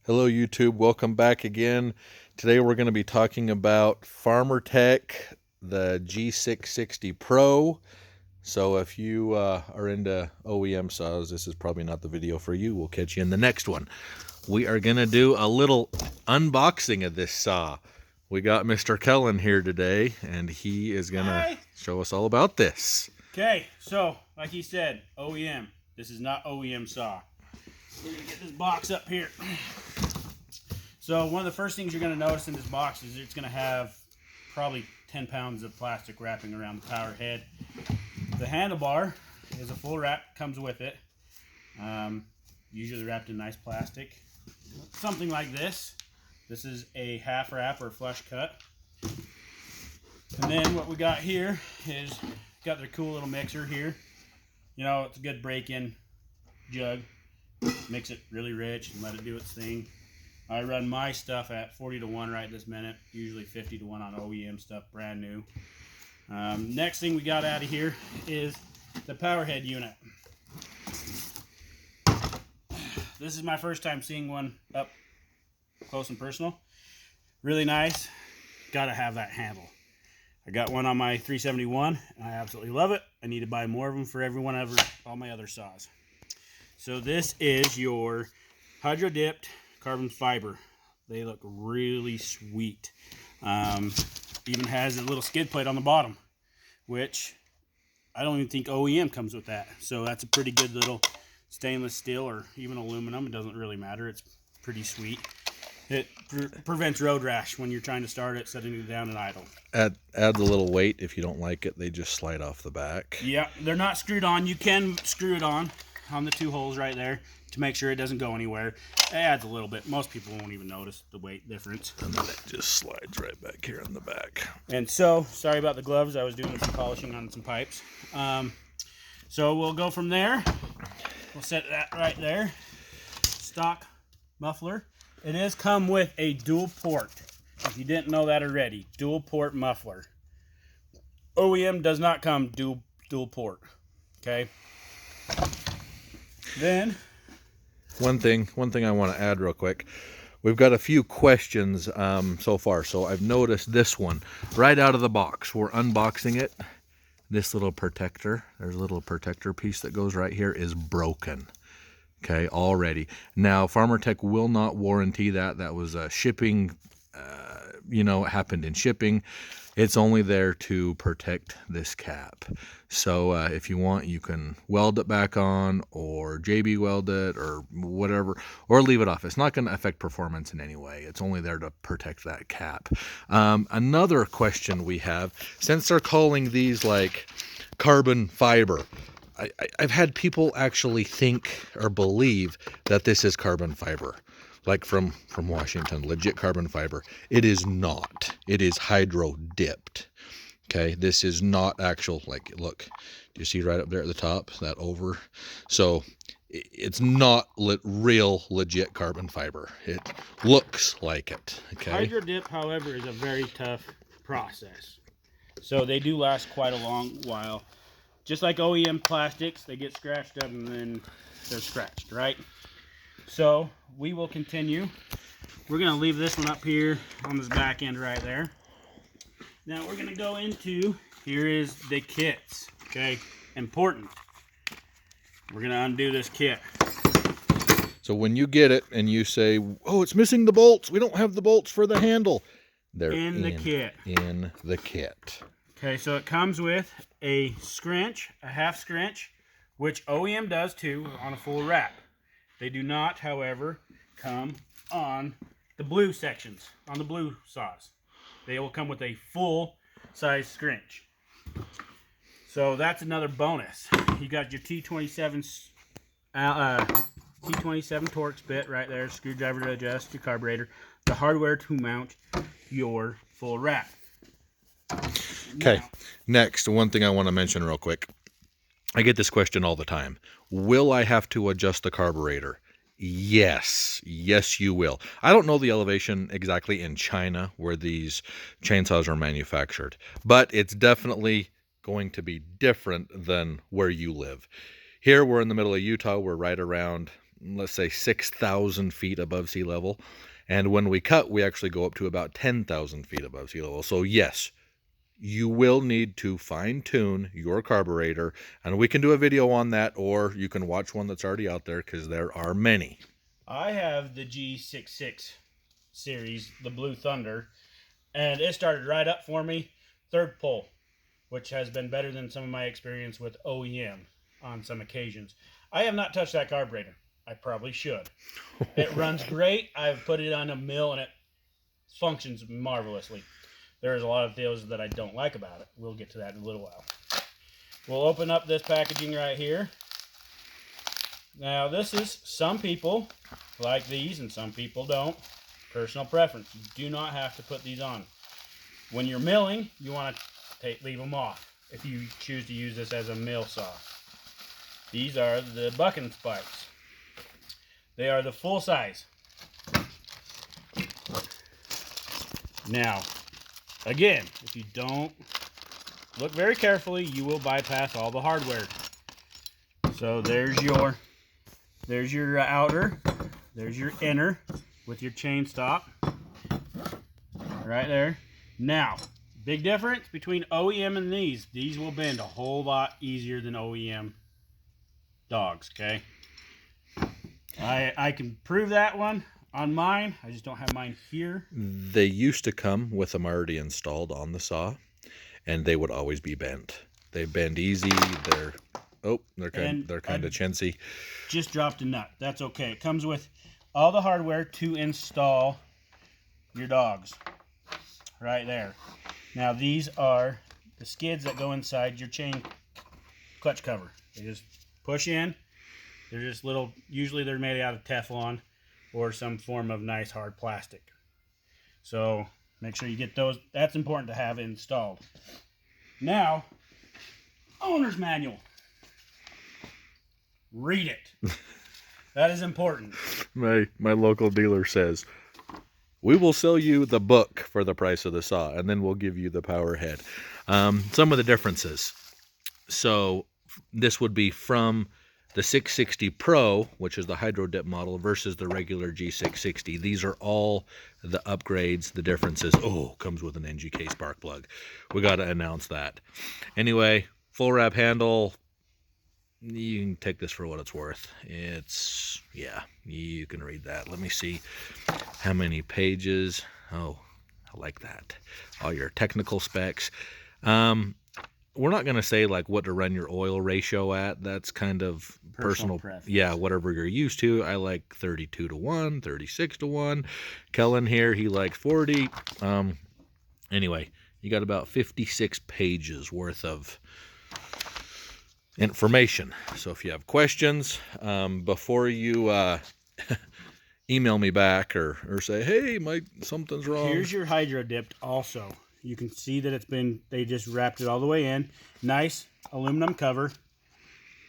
Hello YouTube, welcome back again. Today we're going to be talking about farmertec, the G660 Pro. So if you are into OEM saws, this is probably not the video for you. We'll catch you in the next one. We are going to do a little unboxing of this saw. We got Mr. Cullen here today, and he is going to show us all about this. Okay, so like he said, OEM. This is not OEM saw. We're going to get this box up here. So one of the first things you're going to notice in this box is it's going to have probably 10 pounds of plastic wrapping around the power head. The handlebar is a full wrap, comes with it. Usually wrapped in nice plastic. Something like this. This is a half wrap or flush cut. And then what we got here is got their cool little mixer here. You know, it's a good break-in jug. Mix it really rich and let it do its thing. I run my stuff at 40 to 1 right this minute, usually 50 to 1 on OEM stuff, brand new. Next thing we got out of here is the Powerhead unit. This is my first time seeing one up close and personal. Really nice. Gotta have that handle. I got one on my 371 and I absolutely love it. I need to buy more of them for all my other saws. So this is your hydro dipped carbon fiber. They look really sweet. Even has a little skid plate on the bottom, which I don't even think OEM comes with that. So that's a pretty good little stainless steel or even aluminum. It doesn't really matter. It's pretty sweet. It prevents road rash when you're trying to start it, setting it down and idle. Adds a little weight. If you don't like it, they just slide off the back. Yeah, they're not screwed on. You can screw it on the two holes right there to make sure it doesn't go anywhere. It adds a little bit. Most people won't even notice the weight difference. And then it just slides right back here in the back. And so, sorry about the gloves. I was doing some polishing on some pipes. So we'll go from there. We'll set that right there. Stock muffler. It is come with a dual port. If you didn't know that already, dual port muffler. OEM does not come dual port. Okay. Then one thing I want to add real quick. We've got a few questions so far. So I've noticed this one right out of the box. We're unboxing it. This little protector, there's a little protector piece that goes right here, is broken. Okay, already. Now, farmertec will not warranty that. That was shipping, it happened in shipping. It's only there to protect this cap. So if you want, you can weld it back on or JB weld it or whatever, or leave it off. It's not going to affect performance in any way. It's only there to protect that cap. Another question we have, since they're calling these like carbon fiber, I've had people actually think or believe that this is carbon fiber, like from Washington, legit carbon fiber. It is not. It is hydro dipped. Okay, this is not actual, like, look, do you see right up there at the top, that over? So it's not real legit carbon fiber. It looks like it. Okay. Hydro dip, however, is a very tough process. So they do last quite a long while. Just like OEM plastics, they get scratched up and then they're scratched, right? So we will continue. We're going to leave this one up here on this back end right there. Now we're going to go into, here is the kits, okay? Important. We're going to undo this kit. So when you get it and you say, oh, it's missing the bolts, we don't have the bolts for the handle. They're in the kit. In the kit. Okay, so it comes with a scrunch, a half scrunch, which OEM does too on a full wrap. They do not, however, come on the blue sections, on the blue saws. They will come with a full size scrunch. So that's another bonus. You got your T27 Torx bit right there, screwdriver to adjust your carburetor, the hardware to mount your full wrap. Okay, next, one thing I want to mention real quick. I get this question all the time. Will I have to adjust the carburetor? Yes. Yes, you will. I don't know the elevation exactly in China where these chainsaws are manufactured, but it's definitely going to be different than where you live. Here, we're in the middle of Utah. We're right around let's say 6,000 feet above sea level. And when we cut, we actually go up to about 10,000 feet above sea level. So yes, you will need to fine tune your carburetor, and we can do a video on that, or you can watch one that's already out there, because there are many. I have the G660 series, the Blue Thunder, and it started right up for me. Third pull, which has been better than some of my experience with OEM on some occasions. I have not touched that carburetor. I probably should. It runs great. I've put it on a mill and it functions marvelously. There's a lot of things that I don't like about it. We'll get to that in a little while. We'll open up this packaging right here. Now this is, some people like these and some people don't. Personal preference. You do not have to put these on. When you're milling, you want to leave them off if you choose to use this as a mill saw. These are the bucking spikes. They are the full size. Now, again, if you don't look very carefully, you will bypass all the hardware. So there's your outer, there's your inner with your chain stop right there. Now, big difference between OEM and these. These will bend a whole lot easier than OEM dogs, okay? I can prove that one on mine. I just don't have mine here. They used to come with them already installed on the saw, and they would always be bent. They bend easy. They're kind of chintzy. Just dropped a nut. That's okay. It comes with all the hardware to install your dogs right there. Now these are the skids that go inside your chain clutch cover. They just push in. They're just little, usually they're made out of Teflon or some form of nice hard plastic. So make sure you get those. That's important to have installed. Now, owner's manual. Read it. That is important. My local dealer says, we will sell you the book for the price of the saw, and then we'll give you the Powerhead. Some of the differences. So this would be from the 660 Pro, which is the Hydro dip model, versus the regular G660. These are all the upgrades, the differences. Oh, comes with an NGK spark plug. We got to announce that. Anyway, full wrap handle. You can take this for what it's worth. It's, yeah, you can read that. Let me see how many pages. Oh, I like that. All your technical specs. We're not going to say like what to run your oil ratio at. That's kind of personal. Yeah, whatever you're used to. I like 32-1, 36-1. Kellen here, he likes 40. Anyway, you got about 56 pages worth of information. So if you have questions, before you email me back or say, hey, something's wrong. Here's your hydro dipped also. You can see that they just wrapped it all the way in. Nice aluminum cover.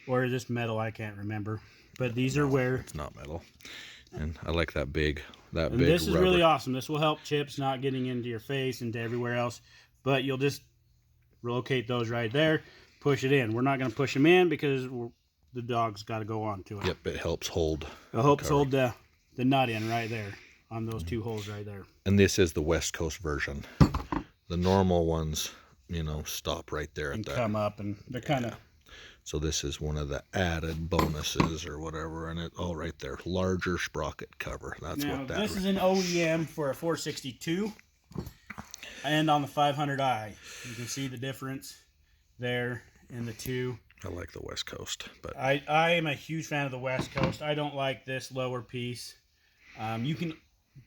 Or is this metal? I can't remember. But these are where... It's not metal. And I like that big rubber. This is really awesome. This will help chips not getting into your face and to everywhere else. But you'll just relocate those right there. Push it in. We're not going to push them in because the dog's got to go on to it. Yep, it helps hold. It helps hold the nut in right there on those two holes right there. And this is the West Coast version. The normal ones, stop right there and come up, and they're kind of. So this is one of the added bonuses or whatever, and it all right there, larger sprocket cover. That's now, what that. This is an OEM for a 462, and on the 500i, you can see the difference there in the two. I like the West Coast, but I am a huge fan of the West Coast. I don't like this lower piece. You can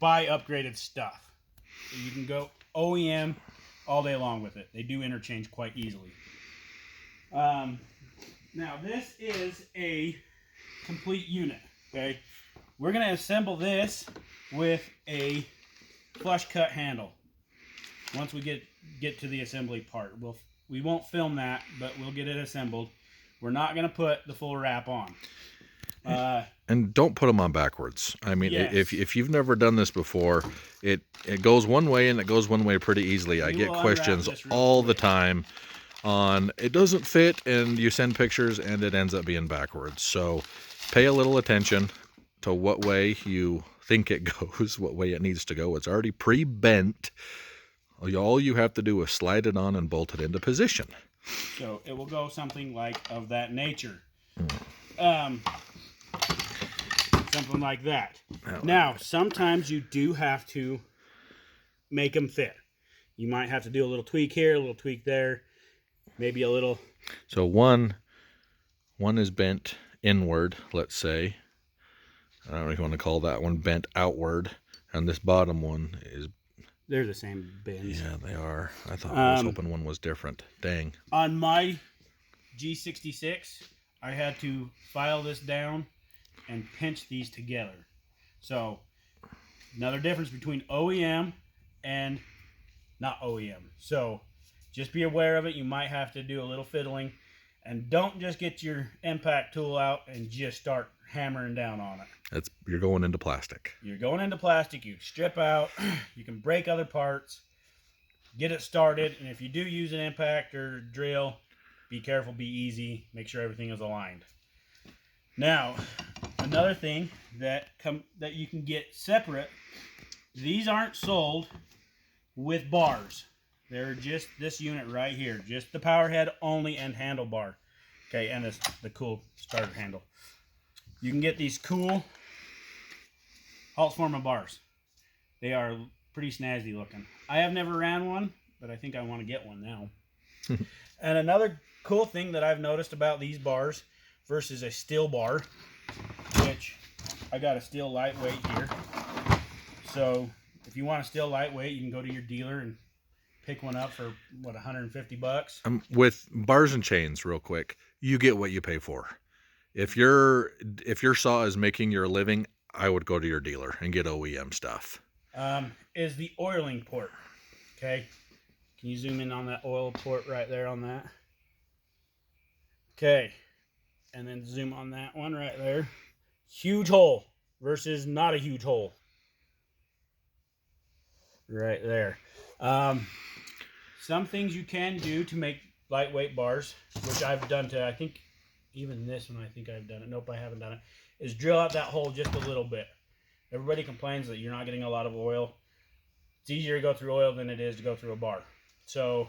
buy upgraded stuff. You can go OEM all day long with it. They do interchange quite easily. Now this is a complete unit. Okay, we're gonna assemble this with a flush cut handle. Once we get to the assembly part, we won't film that, but we'll get it assembled. We're not gonna put the full wrap on. And don't put them on backwards. I mean, yes. if you've never done this before, it goes one way and it goes one way pretty easily. I get questions all the time on it doesn't fit, and you send pictures and it ends up being backwards. So pay a little attention. to what way you think it goes, what way it needs to go. It's already pre-bent. All you have to do is slide it on and bolt it into position. So it will go something like of that nature. Something like that. Now, sometimes you do have to make them fit. You might have to do a little tweak here, a little tweak there, maybe a little. So one is bent inward, let's say. I don't know if you want to call that one bent outward, and this bottom one is. They're the same bends. Yeah, they are. I was hoping one was different. Dang. On my G660, I had to file this down and pinch these together. So, another difference between OEM and not OEM. So, just be aware of it. You might have to do a little fiddling. And don't just get your impact tool out and just start hammering down on it. You're going into plastic. You're going into plastic. You strip out. You can break other parts. Get it started. And if you do use an impact or drill, be careful, be easy. Make sure everything is aligned. Now, another thing that you can get separate, these aren't sold with bars. They're just this unit right here, just the power head only and handlebar. Okay, and the cool starter handle. You can get these cool holzfforma bars. They are pretty snazzy looking. I have never ran one, but I think I want to get one now. And another cool thing that I've noticed about these bars versus a stihl bar, which I got a stihl lightweight here. So if you want a stihl lightweight, you can go to your dealer and pick one up for what, $150. With bars and chains, real quick, you get what you pay for. If your saw is making your living, I would go to your dealer and get OEM stuff. Is the oiling port. Okay, can you zoom in on that oil port right there on that? Okay, and then zoom on that one right there. Huge hole versus not a huge hole. Right there. Some things you can do to make lightweight bars, which I've done to, I think, even this one, I think I've done it. Nope, I haven't done it. Is drill out that hole just a little bit. Everybody complains that you're not getting a lot of oil. It's easier to go through oil than it is to go through a bar. So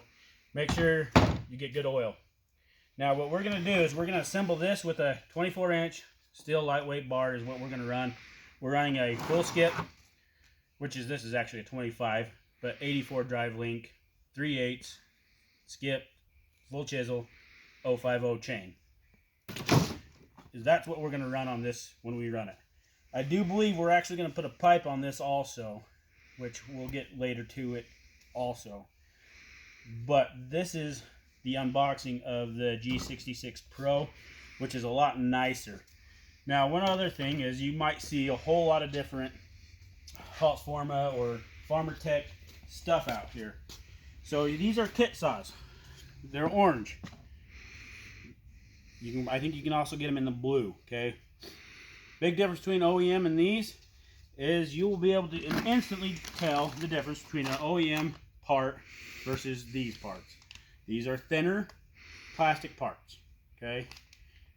make sure you get good oil. Now what we're going to do is we're going to assemble this with a 24-inch stihl lightweight bar is what we're going to run. We're running a full skip, which is, this is actually a 25, but 84 drive link, 3/8 skip, full chisel, 050 chain. That's what we're going to run on this when we run it. I do believe we're actually going to put a pipe on this also, which we'll get later to it also. But this is the unboxing of the G660 Pro, which is a lot nicer. Now, one other thing is you might see a whole lot of different holzfforma or farmertec stuff out here. So these are kit saws. They're orange. I think you can also get them in the blue, okay? Big difference between OEM and these is you will be able to instantly tell the difference between an OEM part versus these parts. These are thinner plastic parts, okay?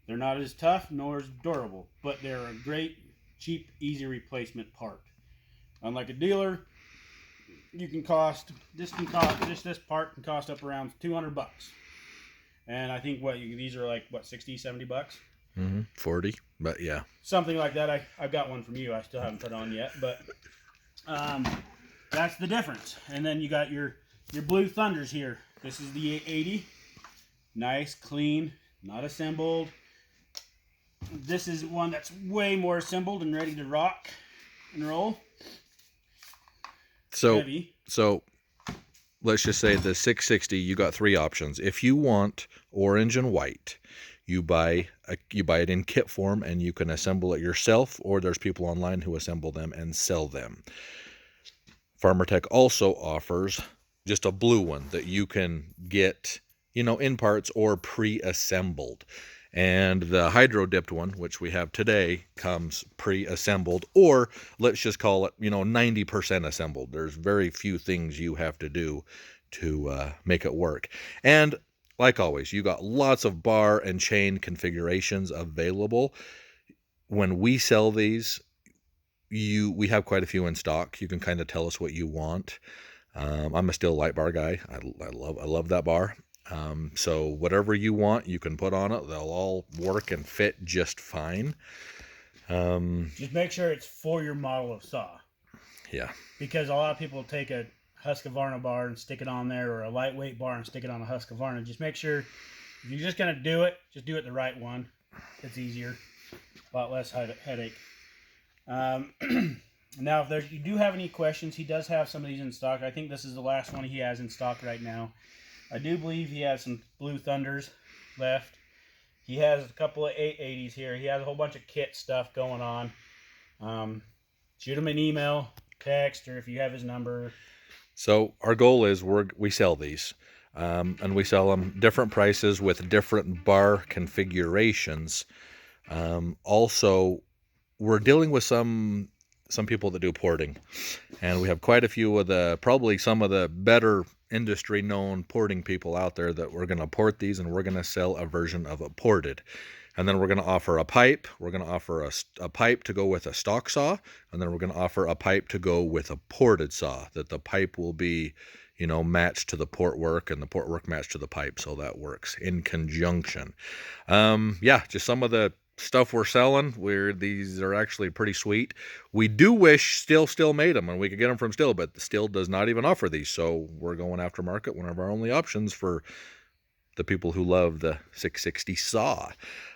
They're not as tough nor as durable, but they're a great, cheap, easy replacement part. Unlike a dealer, this part can cost up around $200. And I think these are like what, 60, 70 bucks? 40, but yeah. Something like that. I've got one from you. I still haven't put on yet, but that's the difference. And then you got your Blue Thunders here. This is the 880. Nice, clean, not assembled. This is one that's way more assembled and ready to rock and roll. So, heavy. So let's just say the 660, you got three options. If you want orange and white, you buy it in kit form and you can assemble it yourself, or there's people online who assemble them and sell them. farmertec also offers just a blue one that you can get, in parts or pre-assembled. And the hydro dipped one, which we have today, comes pre-assembled, or let's just call it, 90% assembled. There's very few things you have to do to make it work. And like always, you got lots of bar and chain configurations available. When we sell these, we have quite a few in stock. You can kind of tell us what you want. I'm a stihl light bar guy. I love that bar. So whatever you want, you can put on it. They'll all work and fit just fine. Just make sure it's for your model of saw. Yeah. Because a lot of people take a Husqvarna bar and stick it on there, or a lightweight bar and stick it on a Husqvarna. Just make sure, if you're just going to do it, just do it the right one. It's easier. A lot less headache. Now, if you do have any questions, he does have some of these in stock. I think this is the last one he has in stock right now. I do believe he has some Blue Thunders left. He has a couple of 880s here. He has a whole bunch of kit stuff going on. Shoot him an email, text, or if you have his number. So our goal is we sell these, and we sell them different prices with different bar configurations. Also, we're dealing with some people that do porting, and we have quite a few of probably some of the better industry known porting people out there that we're going to port these, and we're going to sell a version of it ported. And then we're going to offer a pipe. We're going to offer a pipe to go with a stock saw, and then we're going to offer a pipe to go with a ported saw, that the pipe will be, matched to the port work and the port work matched to the pipe, so that works in conjunction. Yeah, just some of the stuff we're selling, these are actually pretty sweet. We do wish Stihl still made them and we could get them from Stihl, but Stihl does not even offer these, so we're going after market, one of our only options for the people who love the 660 saw.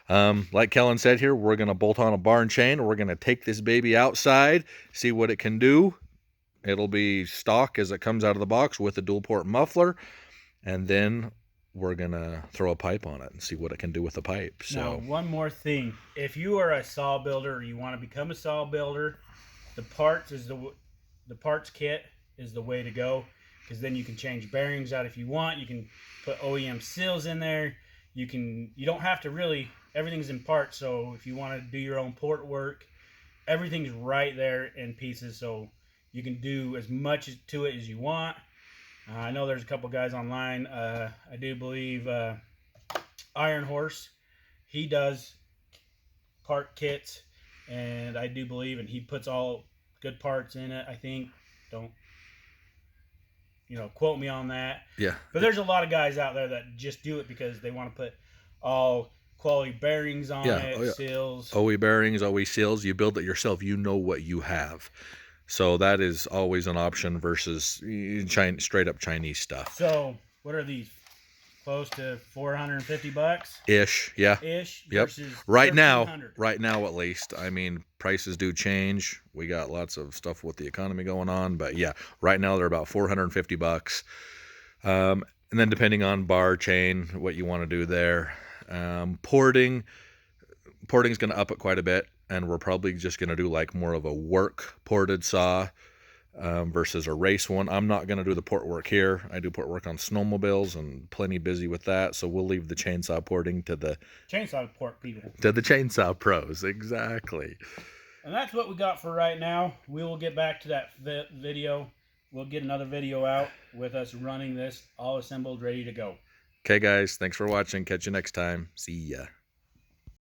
Like Kellen said here, we're going to bolt on a barn chain. We're going to take this baby outside, see what it can do. It'll be stock as it comes out of the box with a dual port muffler, and then we're going to throw a pipe on it and see what it can do with the pipe. So now, one more thing. If you are a saw builder or you want to become a saw builder, the parts kit is the way to go, because then you can change bearings out if you want. You can put OEM seals in there. You don't have to really, everything's in parts, so if you want to do your own port work, everything's right there in pieces, so you can do as much to it as you want. I know there's a couple guys online. I do believe Iron Horse, he does part kits, and I do believe, and he puts all good parts in it, I think. Don't quote me on that. Yeah. But there's a lot of guys out there that just do it because they want to put all quality bearings on it, seals. OE bearings, OE seals. You build it yourself. You know what you have. So that is always an option versus straight up Chinese stuff. So what are these? Close to $450 ish, yeah. Ish. Yep. Versus right now at least. I mean, prices do change. We got lots of stuff with the economy going on, but yeah, right now they're about $450. And then depending on bar chain, what you want to do there. Porting is going to up it quite a bit, and we're probably just going to do like more of a work ported saw versus a race one. I'm not going to do the port work here. I do port work on snowmobiles and plenty busy with that, so we'll leave the chainsaw porting to the chainsaw port people, to the chainsaw pros. Exactly. And that's what we got for right now. We will get back to that video. We'll get another video out with us running this all assembled, ready to go. Okay guys, thanks for watching. Catch you next time. See ya.